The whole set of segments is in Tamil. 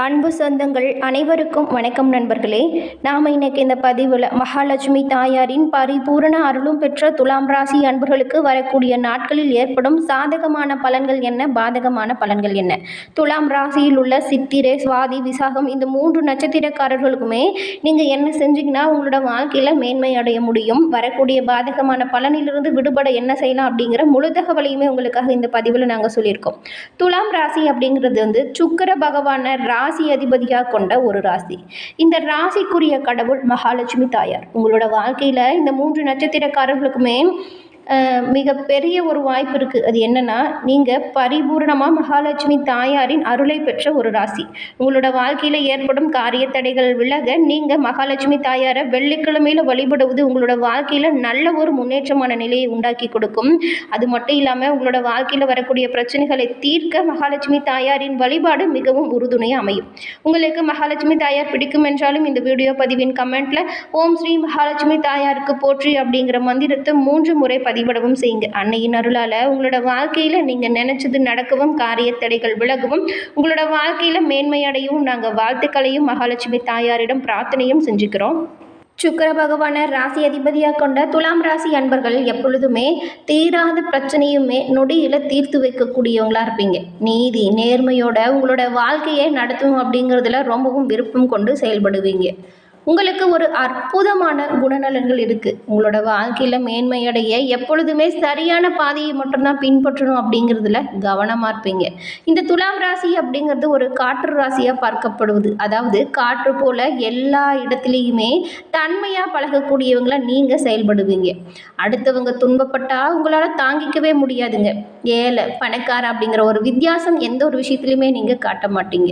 அன்பு சொந்தங்கள் அனைவருக்கும் வணக்கம் நண்பர்களே. நாம் இன்னைக்கு இந்த பதிவில் மகாலட்சுமி தாயாரின் பரிபூரண அருளும் பெற்ற துலாம் ராசி அன்பர்களுக்கு வரக்கூடிய நாட்களில் ஏற்படும் சாதகமான பலன்கள் என்ன, பாதகமான பலன்கள் என்ன, துலாம் ராசியில் உள்ள சித்திரை, சுவாதி, விசாகம் இந்த 3 நட்சத்திரக்காரர்களுக்குமே நீங்கள் என்ன செஞ்சீங்கன்னா உங்களோட வாழ்க்கையில் மேன்மை அடைய முடியும், வரக்கூடிய பாதகமான பலனிலிருந்து விடுபட என்ன செய்யலாம் அப்படிங்கிற முழு தகவலையுமே உங்களுக்காக இந்த பதிவில் நாங்கள் சொல்லியிருக்கோம். துலாம் ராசி அப்படிங்கிறது சுக்கிர பகவான ராசி அதிபதியாக கொண்ட ஒரு ராசி. இந்த ராசிக்குரிய கடவுள் மகாலட்சுமி தாயார். உங்களோட வாழ்க்கையில் இந்த 3 நட்சத்திரக்காரர்களுக்குமே மிகப்பெரிய ஒரு வாய்ப்பு இருக்குது. அது என்னென்னா, நீங்கள் பரிபூர்ணமாக மகாலட்சுமி தாயாரின் அருளை பெற்ற ஒரு ராசி. உங்களோட வாழ்க்கையில் ஏற்படும் காரிய தடைகள் விலக நீங்கள் மகாலட்சுமி தாயாரை வெள்ளிக்கிழமையில் வழிபடுவது உங்களோட வாழ்க்கையில் நல்ல ஒரு முன்னேற்றமான நிலையை உண்டாக்கி கொடுக்கும். அது மட்டும் இல்லாமல் உங்களோட வாழ்க்கையில் வரக்கூடிய பிரச்சனைகளை தீர்க்க மகாலட்சுமி தாயாரின் வழிபாடு மிகவும் உறுதுணையாக அமையும். உங்களுக்கு மகாலட்சுமி தாயார் பிடிக்கும் என்றாலும் இந்த வீடியோ பதிவின் கமெண்ட்டில் ஓம் ஸ்ரீ மகாலட்சுமி தாயாருக்கு போற்றி அப்படிங்கிற மந்திரத்தை 3 முறை பதிவிடவும் செய்யுங்க. அன்னையின் அருளால் உங்களோட வாழ்க்கையில் நீங்கள் நினைச்சது நடக்கவும், காரிய தடைகள் விலகவும், உங்களோட வாழ்க்கையில் மேன்மையடையவும் நாங்கள் வாழ்த்துக்களையும் மகாலட்சுமி தாயாரிடம் பிரார்த்தனையும் செஞ்சுக்கிறோம். சுக்கிர பகவான ராசி அதிபதியாக கொண்ட துலாம் ராசி அன்பர்கள் எப்பொழுதுமே தீராத பிரச்சனையுமே நொடியில் தீர்த்து வைக்கக்கூடியவங்களாக இருப்பீங்க. நீதி நேர்மையோட உங்களோட வாழ்க்கையை நடத்தும் அப்படிங்கிறதுல ரொம்பவும் விருப்பம் கொண்டு செயல்படுவீங்க. உங்களுக்கு ஒரு அற்புதமான குணநலன்கள் இருக்குது. உங்களோட வாழ்க்கையில் மேன்மையடைய எப்பொழுதுமே சரியான பாதையை மட்டும்தான் பின்பற்றணும் அப்படிங்கிறதுல கவனமாக இருப்பீங்க. இந்த துலாம் ராசி அப்படிங்கிறது ஒரு காற்று ராசியாக பார்க்கப்படுவது. அதாவது காற்று போல எல்லா இடத்துலையுமே தன்மையாக பழகக்கூடியவங்கள நீங்கள் செயல்படுவீங்க. அடுத்தவங்க துன்பப்பட்டால் உங்களால் தாங்கிக்கவே முடியாதுங்க. ஏழை பணக்கார அப்படிங்கிற ஒரு வித்தியாசம் எந்த ஒரு விஷயத்துலையுமே நீங்கள் காட்ட மாட்டீங்க.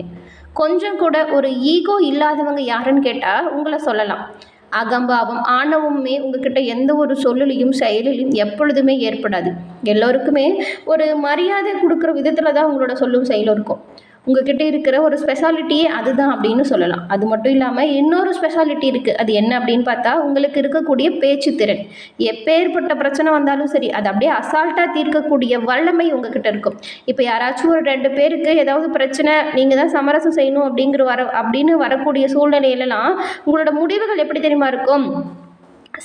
கொஞ்சம் கூட ஒரு ஈகோ இல்லாதவங்க யாருன்னு கேட்டால் உங்களை சொல்லலாம். அகம்பாவம் ஆணவமுமே உங்ககிட்ட எந்த ஒரு சொல்லிலையும் செயலிலையும் எப்பொழுதுமே ஏற்படாது. எல்லோருக்குமே ஒரு மரியாதை கொடுக்குற விதத்தில் தான் உங்களோட சொல்லும் செயலும் இருக்கும். உங்ககிட்ட இருக்கிற ஒரு ஸ்பெஷாலிட்டியே அதுதான் அப்படின்னு சொல்லலாம். அது மட்டும் இல்லாமல் இன்னொரு ஸ்பெஷாலிட்டி இருக்குது. அது என்ன அப்படின்னு பார்த்தா, உங்களுக்கு இருக்கக்கூடிய பேச்சு திறன். எப்பேற்பட்ட பிரச்சனை வந்தாலும் சரி அதை அப்படியே அசால்ட்டாக தீர்க்கக்கூடிய வல்லமை உங்ககிட்ட இருக்கும். இப்போ யாராச்சும் ஒரு 2 பேருக்கு ஏதாவது பிரச்சனை, நீங்கள் தான் சமரசம் செய்யணும் அப்படின்னு வரக்கூடிய சூழ்நிலையிலலாம் உங்களோட முடிவுகள் எப்படி தெரியுமா இருக்கும்?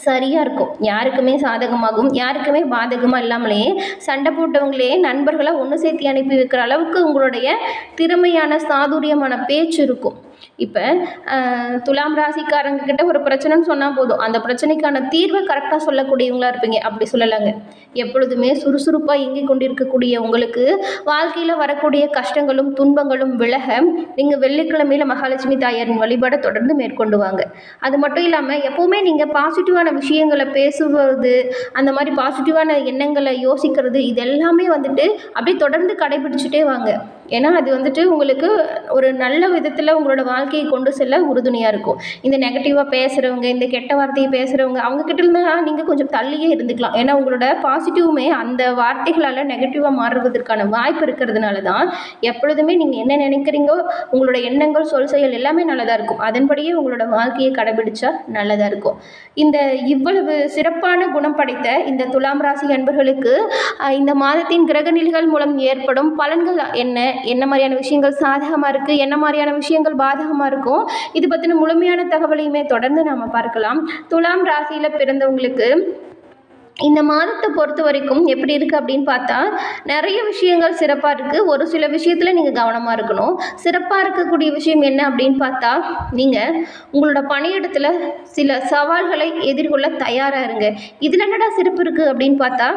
சரியாக இருக்கும். யாருக்குமே சாதகமாகவும் யாருக்குமே பாதகமாக இல்லாமலே சண்டை போட்டவங்களே நண்பர்களாக ஒன்று சேர்த்து அனுப்பி வைக்கிற அளவுக்கு உங்களுடைய திறமையான சாதுரியமான பேச்சு இருக்கும். இப்போ துலாம் ராசிக்காரங்க கிட்ட ஒரு பிரச்சனைன்னு சொன்னால் போதும், அந்த பிரச்சனைக்கான தீர்வை கரெக்டாக சொல்லக்கூடியவங்களா இருப்பீங்க. அப்படி சொல்லலாங்க. எப்பொழுதுமே சுறுசுறுப்பாக இயங்கிக் கொண்டிருக்கக்கூடிய உங்களுக்கு வாழ்க்கையில் வரக்கூடிய கஷ்டங்களும் துன்பங்களும் விலக நீங்கள் வெள்ளிக்கிழமையில் மகாலட்சுமி தாயாரின் வழிபாடை தொடர்ந்து மேற்கொண்டு வாங்க. அது மட்டும் இல்லாமல் எப்போவுமே நீங்கள் பாசிட்டிவான விஷயங்களை பேசுவது, அந்த மாதிரி பாசிட்டிவான எண்ணங்களை யோசிக்கிறது, இது எல்லாமே அப்படியே தொடர்ந்து கடைபிடிச்சிட்டே வாங்க. ஏன்னா அது உங்களுக்கு ஒரு நல்ல விதத்தில் உங்களோட வாழ்க்கையை கொண்டு செல்ல உறுதுணையாக இருக்கும். இந்த நெகட்டிவாக பேசுகிறவங்க, இந்த கெட்ட வார்த்தையை பேசுகிறவங்க, அவங்கக்கிட்ட இருந்தால் நீங்கள் கொஞ்சம் தள்ளியே இருந்துக்கலாம். ஏன்னா உங்களோட பாசிட்டிவுமே அந்த வார்த்தைகளால் நெகட்டிவாக மாறுவதற்கான வாய்ப்பு இருக்கிறதுனால தான் எப்பொழுதுமே நீங்கள் என்ன நினைக்கிறீங்களோ உங்களோட எண்ணங்கள், சொல், செயல் எல்லாமே நல்லதாக இருக்கும். அதன்படியே உங்களோட வாழ்க்கையை கடைபிடிச்சா நல்லதாக இருக்கும். இவ்வளவு சிறப்பான குணம் படைத்த இந்த துலாம் ராசி அன்பர்களுக்கு இந்த மாதத்தின் கிரக நிலைகள் மூலம் ஏற்படும் பலன்கள் என்ன மாதிரியான விஷயங்கள் சாதகமாக இருக்குது, என்ன மாதிரியான விஷயங்கள் பாதகமாக இருக்கும், இது பற்றின முழுமையான தகவலையுமே தொடர்ந்து நாம் பார்க்கலாம். துலாம் ராசியில் பிறந்தவங்களுக்கு இந்த மாதத்தை பொறுத்த வரைக்கும் எப்படி இருக்குது அப்படின்னு பார்த்தா, நிறைய விஷயங்கள் சிறப்பாக இருக்குது. ஒரு சில விஷயத்தில் நீங்கள் கவனமாக இருக்கணும். சிறப்பாக இருக்கக்கூடிய விஷயம் என்ன அப்படின்னு பார்த்தா, நீங்கள் உங்களோட பணியிடத்தில் சில சவால்களை எதிர்கொள்ள தயாராக இருங்க. இதில் என்னடா சிறப்பு இருக்குது அப்படின்னு பார்த்தா,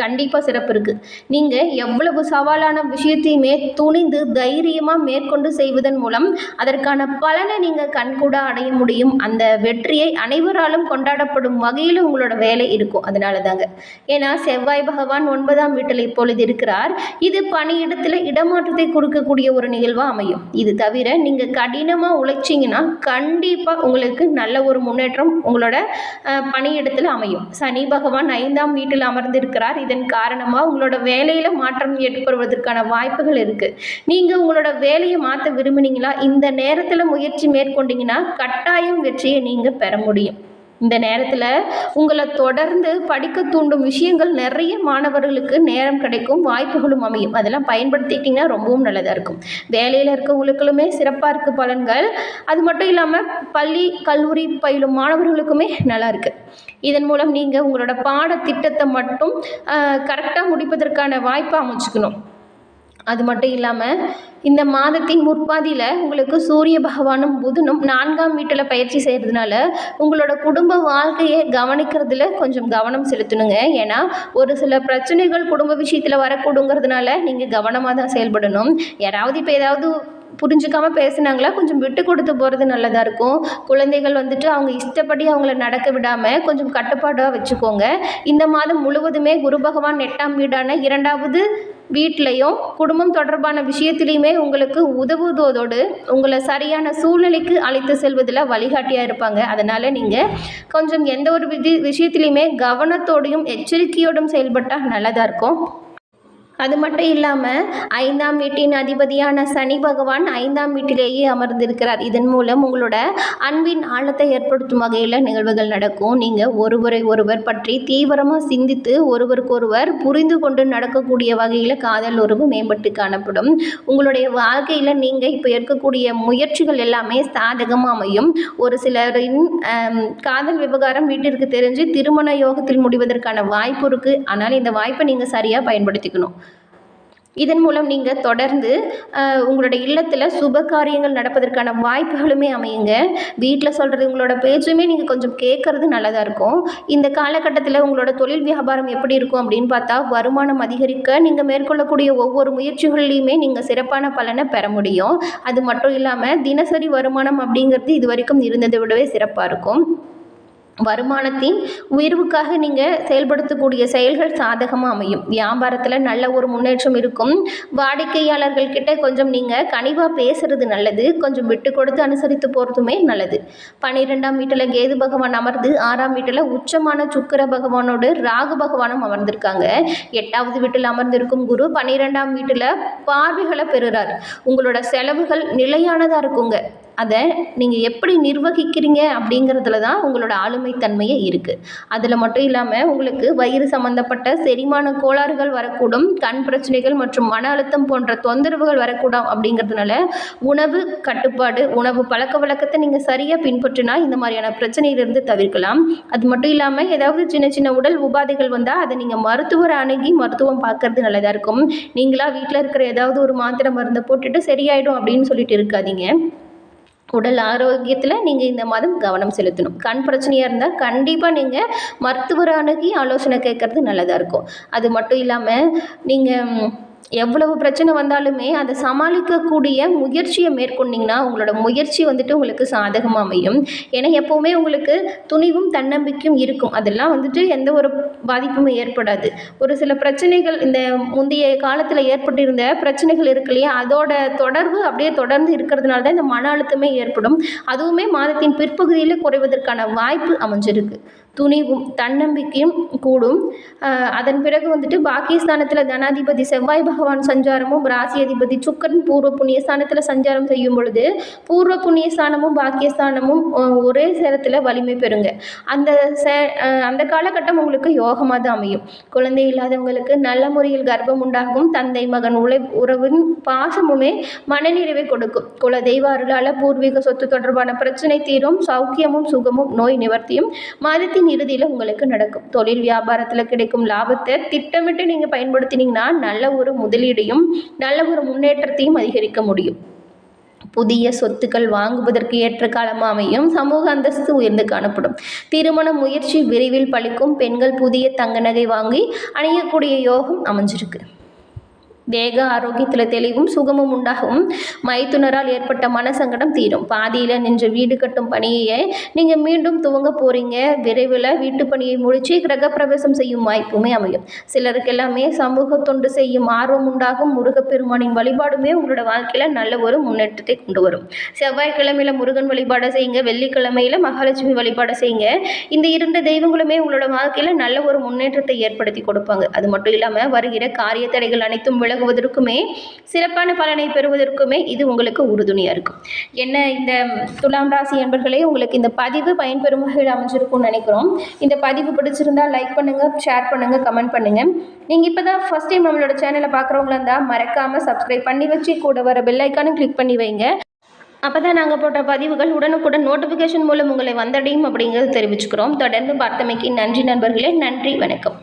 கண்டிப்பாக சிறப்பு இருக்குது. நீங்கள் எவ்வளவு சவாலான விஷயத்தையுமே துணிந்து தைரியமாக மேற்கொண்டு செய்வதன் மூலம் அதற்கான பலனை நீங்கள் கண்கூட அடைய முடியும். அந்த வெற்றியை அனைவராலும் கொண்டாடப்படும் வகையில் உங்களோட வேலை இருக்கும். அதனால தான் ஏன்னா செவ்வாய் பகவான் 9ஆம் வீட்டில் இப்பொழுது இருக்கிறார். இது பணியிடத்தில் இடமாற்றத்தை கொடுக்கக்கூடிய ஒரு நிகழ்வா அமையும். இது தவிர நீங்க கடினமா உழைச்சிங்கன்னா கண்டிப்பா உங்களுக்கு நல்ல ஒரு முன்னேற்றம் உங்களோட பணியிடத்தில் அமையும். சனி பகவான் 5ஆம் வீட்டில் அமர்ந்திருக்கிறார். இதன் காரணமா உங்களோட வேலையில மாற்றம் ஏற்படுவதற்கான வாய்ப்புகள் இருக்கு. நீங்க உங்களோட வேலையை மாற்ற விரும்புனீங்களா, இந்த நேரத்தில் முயற்சி மேற்கொண்டீங்கன்னா கட்டாயம் வெற்றியை நீங்க பெற முடியும். இந்த நேரத்தில் உங்களை தொடர்ந்து படிக்க தூண்டும் விஷயங்கள் நிறைய மாணவர்களுக்கு நேரம் கிடைக்கும், வாய்ப்புகளும் அமையும். அதெல்லாம் பயன்படுத்திக்கிட்டிங்கன்னா ரொம்பவும் நல்லதாக இருக்கும். வேலையில் இருக்கவங்களுக்குமே சிறப்பாக இருக்குது பலன்கள். அது மட்டும் இல்லாமல் பள்ளி கல்லூரி பயிலும் மாணவர்களுக்குமே நல்லா இருக்குது. இதன் மூலம் நீங்கள் உங்களோட பாடத்திட்டத்தை மட்டும் கரெக்டாக முடிப்பதற்கான வாய்ப்பை அமைச்சுக்கணும். அது மட்டும் இல்லாமல் இந்த மாதத்தின் முற்பாதியில் உங்களுக்கு சூரிய பகவானும் புதனும் 4ஆம் வீட்டில் பயிற்சி செய்கிறதுனால உங்களோட குடும்ப வாழ்க்கையை கவனிக்கிறதுல கொஞ்சம் கவனம் செலுத்தணுங்க. ஏன்னா ஒரு சில பிரச்சனைகள் குடும்ப விஷயத்தில் வரக்கூடுங்கிறதுனால நீங்கள் கவனமாக தான் செயல்படணும். யாராவது இப்போ ஏதாவது புரிஞ்சுக்காமல் பேசுனாங்களா கொஞ்சம் விட்டு கொடுத்து போகிறது நல்லதாக இருக்கும். குழந்தைகள் வந்துட்டு அவங்க இஷ்டப்படி அவங்கள நடக்க விடாமல் கொஞ்சம் கட்டுப்பாடாக வச்சுக்கோங்க. இந்த மாதம் முழுவதுமே குரு பகவான் 8ஆம் வீடான 2வது வீட்லேயும் குடும்பம் தொடர்பான விஷயத்துலையுமே உங்களுக்கு உதவுவதோடு உங்களை சரியான சூழ்நிலைக்கு அழைத்து செல்வதில் வழிகாட்டியாக இருப்பாங்க. அதனால் நீங்கள் கொஞ்சம் எந்த ஒரு விஷயத்துலையுமே கவனத்தோடையும் எச்சரிக்கையோடும் செயல்பட்டால் நல்லதாக இருக்கும். அது மட்டும் இல்லாமல் 5ஆம் வீட்டின் அதிபதியான சனி பகவான் 5ஆம் வீட்டிலேயே அமர்ந்திருக்கிறார். இதன் மூலம் உங்களோட அன்பின் ஆழத்தை ஏற்படுத்தும் வகையில் நிகழ்வுகள் நடக்கும். நீங்கள் ஒருவரை ஒருவர் பற்றி தீவிரமாக சிந்தித்து ஒருவருக்கொருவர் புரிந்து கொண்டு நடக்கக்கூடிய வகையில் காதல் உறவு மேம்பட்டு காணப்படும். உங்களுடைய வாழ்க்கையில் நீங்கள் இப்போ இருக்கக்கூடிய முயற்சிகள் எல்லாமே சாதகமாக அமையும். ஒரு சிலரின் காதல் விவகாரம் வீட்டிற்கு தெரிஞ்சு திருமண யோகத்தில் முடிவதற்கான வாய்ப்பு இருக்குது. ஆனால் இந்த வாய்ப்பை நீங்கள் சரியாக பயன்படுத்திக்கணும். இதன் மூலம் நீங்கள் தொடர்ந்து உங்களோட இல்லத்தில் சுப காரியங்கள் நடப்பதற்கான வாய்ப்புகளுமே அமையுங்க. வீட்டில் சொல்கிறது உங்களோட பேச்சுமே நீங்கள் கொஞ்சம் கேட்குறது நல்லதாக இருக்கும். இந்த காலகட்டத்தில் உங்களோட தொழில் வியாபாரம் எப்படி இருக்கும் அப்படின்னு பார்த்தா வருமானம் அதிகரிக்க நீங்கள் மேற்கொள்ளக்கூடிய ஒவ்வொரு முயற்சிகள்லையுமே நீங்கள் சிறப்பான பலனை பெற முடியும். அது மட்டும் இல்லாமல் தினசரி வருமானம் அப்படிங்கிறது இது வரைக்கும் இருந்ததை விடவே சிறப்பாக இருக்கும். வருமானத்தின் உயர்வுக்காக நீங்கள் செயல்படுத்தக்கூடிய செயல்கள் சாதகமாக அமையும். வியாபாரத்தில் நல்ல ஒரு முன்னேற்றம் இருக்கும். வாடிக்கையாளர்கள் கிட்ட கொஞ்சம் நீங்கள் கனிவாக பேசுறது நல்லது. கொஞ்சம் விட்டு கொடுத்து அனுசரித்து போகிறதுமே நல்லது. 12ஆம் வீட்டில் கேது பகவான் அமர்ந்து 6ஆம் வீட்டில் உச்சமான சுக்கிர பகவானோடு ராகு பகவானும் அமர்ந்திருக்காங்க. 8வது வீட்டில் அமர்ந்திருக்கும் குரு 12ஆம் வீட்டில் பார்வைகளை பெறுறார். உங்களோட செலவுகள் நிலையானதாக இருக்குங்க. அதை நீங்கள் எப்படி நிர்வகிக்கிறீங்க அப்படிங்கிறதுல தான் உங்களோட ஆளுமைத்தன்மையே இருக்குது. அதில் மட்டும் இல்லாமல் உங்களுக்கு வயிறு சம்மந்தப்பட்ட செரிமான கோளாறுகள் வரக்கூடும். கண் பிரச்சனைகள் மற்றும் மன அழுத்தம் போன்ற தொந்தரவுகள் வரக்கூடும். அப்படிங்கிறதுனால உணவு கட்டுப்பாடு, உணவு பழக்க வழக்கத்தை நீங்கள் சரியாக பின்பற்றினா இந்த மாதிரியான பிரச்சனையிலிருந்து தவிர்க்கலாம். அது மட்டும் இல்லாமல் ஏதாவது சின்ன சின்ன உடல் உபாதைகள் வந்தால் அதை நீங்கள் மருத்துவரை அணுகி மருத்துவம் பார்க்கறது நல்லதாக இருக்கும். நீங்களா வீட்டில் இருக்கிற ஏதாவது ஒரு மாத்திரை மருந்தை போட்டுட்டு சரியாயிடும் அப்படின்னு சொல்லிட்டு இருக்காதீங்க. உடல் ஆரோக்கியத்தில் நீங்கள் இந்த மாதம் கவனம் செலுத்தணும். கண் பிரச்சனையாக இருந்தால் கண்டிப்பாக நீங்கள் மருத்துவரை அணுகி ஆலோசனை கேட்குறது நல்லதாக இருக்கும். அது மட்டும் இல்லாமல் நீங்கள் எவ்வளவு பிரச்சனை வந்தாலுமே அதை சமாளிக்கக்கூடிய முயற்சியை மேற்கொண்டிங்கன்னா உங்களோட முயற்சி வந்துட்டு உங்களுக்கு சாதகமாக அமையும். ஏன்னா எப்போவுமே உங்களுக்கு துணிவும் தன்னம்பிக்கையும் இருக்கும். அதெல்லாம் வந்துட்டு எந்த ஒரு பாதிப்புமே ஏற்படாது. ஒரு சில பிரச்சனைகள் இந்த முந்தைய காலத்தில் ஏற்பட்டிருந்த பிரச்சனைகள் இருக்கு இல்லையா, அதோட தொடர்பு அப்படியே தொடர்ந்து இருக்கிறதுனால தான் இந்த மன அழுத்தமே ஏற்படும். அதுவுமே மாதத்தின் பிற்பகுதியில் குறைவதற்கான வாய்ப்பு அமைஞ்சிருக்கு. துணிவும் தன்னம்பிக்கையும் கூடும். அதன் பிறகு வந்துட்டு பாக்கியஸ்தானத்தில் தனாதிபதி செவ்வாய் பகவான் சஞ்சாரமும் ராசி அதிபதி சுக்கரன் பூர்வ புண்ணியஸ்தானத்தில் சஞ்சாரம் செய்யும் பொழுது பூர்வ புண்ணியஸ்தானமும் பாக்கியஸ்தானமும் ஒரே சேரத்தில் வலிமை பெறுங்க. அந்த காலகட்டம் உங்களுக்கு யோகமாக தான் அமையும். குழந்தை இல்லாதவங்களுக்கு நல்ல முறையில் கர்ப்பம் உண்டாகும். தந்தை மகன் உறவின் பாசமுமே மனநிறைவை கொடுக்கும். குல தெய்வ அருளால் பூர்வீக சொத்து தொடர்பான பிரச்சனை தீரும். சௌக்கியமும் சுகமும் நோய் நிவர்த்தியும் மாதத்தின் இறுதியில் உங்களுக்கு நடக்கும். தொழில் வியாபாரத்தில் கிடைக்கும் லாபத்தை திட்டமிட்டு நீங்கள் பயன்படுத்தினீங்கன்னா நல்ல ஒரு முதலீடையும் நல்ல ஒரு முன்னேற்றத்தையும் அதிகரிக்க முடியும். புதிய சொத்துக்கள் வாங்குவதற்கு ஏற்ற காலமாக அமையும். சமூக அந்தஸ்து உயர்ந்து காணப்படும். திருமண முயற்சி விரைவில் பலிக்கும். பெண்கள் புதிய தங்க நகை வாங்கி அணியக்கூடிய யோகம் அமைஞ்சிருக்கு. தேக ஆரோக்கியத்தில் தெளிவும் சுகமும் உண்டாகும். மைத்துனரால் ஏற்பட்ட மனசங்கடம் தீரும். பாதியில் நின்ற வீடு கட்டும் பணியை நீங்கள் மீண்டும் துவங்க போகிறீங்க. விரைவில் வீட்டு பணியை முடித்து கிரகப்பிரவேசம் செய்யும் வாய்ப்புமே அமையும். சிலருக்கு எல்லாமே சமூக தொண்டு செய்யும் ஆர்வம் உண்டாகும். முருகப்பெருமானின் வழிபாடுமே உங்களோட வாழ்க்கையில் நல்ல ஒரு முன்னேற்றத்தை கொண்டு வரும். செவ்வாய்க்கிழமையில் முருகன் வழிபாடை செய்யுங்க. வெள்ளிக்கிழமையில் மகாலட்சுமி வழிபாடை செய்யுங்க. இந்த 2 தெய்வங்களுமே உங்களோட வாழ்க்கையில் நல்ல ஒரு முன்னேற்றத்தை ஏற்படுத்தி கொடுப்பாங்க. அது மட்டும் இல்லாமல் வருகிற காரிய தடைகள் அனைத்தும் விலகுவதற்குமே சிறப்பான பலனை பெறுவதற்குமே இது உங்களுக்கு உறுதுணையாக இருக்கும். என்ன இந்த துலாம் ராசி அன்பர்களே, உங்களுக்கு இந்த பதிவு பயன்பெறும் வகையில் அமைஞ்சிருக்கும்னு நினைக்கிறோம். இந்த பதிவு பிடிச்சிருந்தா லைக் பண்ணுங்கள், ஷேர் பண்ணுங்கள், கமெண்ட் பண்ணுங்கள். நீங்கள் இப்போ தான் ஃபஸ்ட் டைம் நம்மளோட சேனலை பார்க்குறவங்களா இருந்தால் மறக்காமல் சப்ஸ்கிரைப் பண்ணி வச்சு கூட வர பெல் ஐக்கானும் கிளிக் பண்ணி வைங்க. அப்போ தான் நாங்கள் போட்ட பதிவுகள் உடனுக்குடன் நோட்டிஃபிகேஷன் மூலம் உங்களை வந்தடையும் அப்படிங்கிறது தெரிவிச்சுக்கிறோம். தொடர்ந்து பார்த்தமைக்கு நன்றி நண்பர்களே. நன்றி, வணக்கம்.